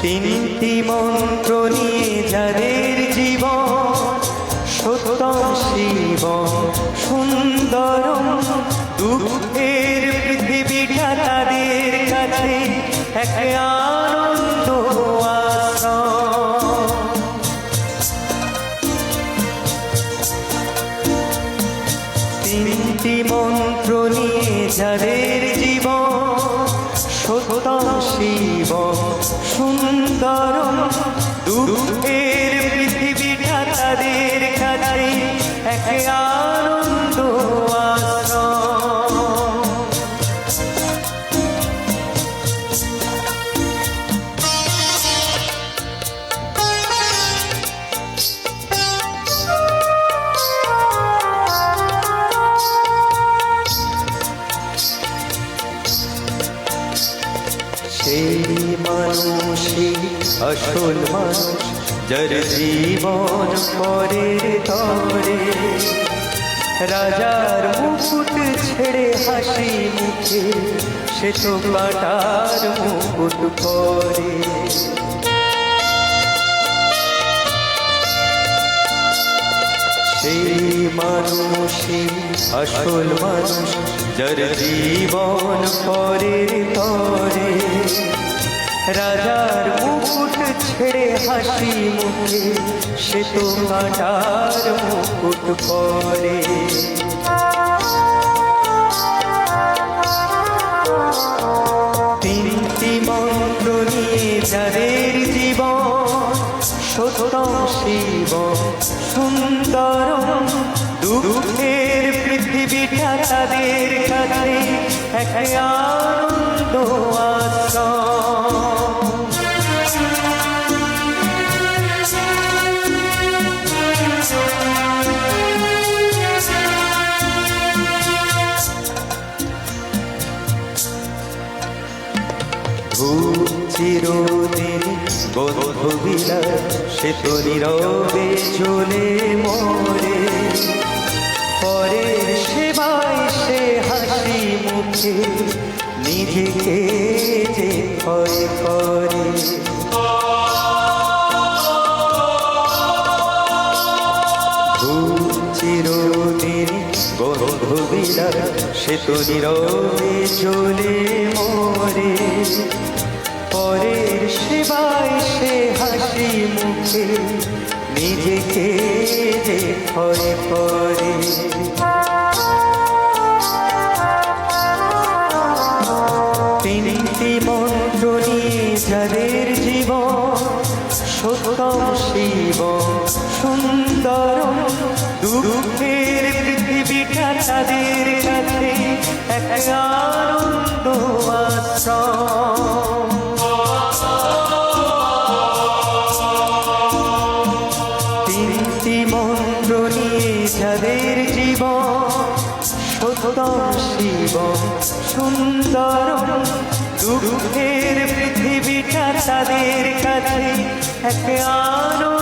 তিনটি মন্ত্র নিয়ে যাদের জীবন সত্যম শিবম সুন্দরম, দুঃখের পৃথিবীটা তাদের কাছে এক আনন্দ আশ্রম। তিনটি মন্ত্র নিয়ে যাদের জীবন সত্যম শিবম সুন্দরম, দুঃখের পৃথিবীটা তাদের কাছে এক আনন্দ আশ্রম। সেই মানুষই আসল মানুষ, যার জীবন পরের তরে, রাজার মুকুট ছেড়ে হাসি মুখে সে তো কাটার মুকুট পরে। সেই মানুষই আসল মানুষ, যার জীবন পরের তরে, রাজার মুকুট ছেড়ে হাসি মুখে সে তো কাটার মুকুট পরে। তিনটি মন্ত্র নিয়ে যাদের জীবন সত্যম শিবম সুন্দরম, দুঃখের পৃথিবীটা তাদের কাছে এক আনন্দ আশ্রম। চিরদিন বন্ধু বিলাস সে তো নীরবে চলে মরে, পরের সেবায় সে হাসি মুখে নিজেকে যে ভয় করে। চিরদিন বন্ধু বিলাস সে তো নীরবে চলে মরে, পরের সেবায় সে হাসি মুখে নিজেকে যে ভয় করে। তিনটি মন্ত্র নিয়ে যাদের জীবন সত্যম শিবম সুন্দরম, দুঃখের পৃথিবীটা তাদের কাছে এক আনন্দ আশ্রম। তিনটি মন্ত্র নিয়ে যাদের জীবন সত্যম শিবম সুন্দরম, দুঃখের পৃথিবীটা তাদের কাছে এক আনন্দ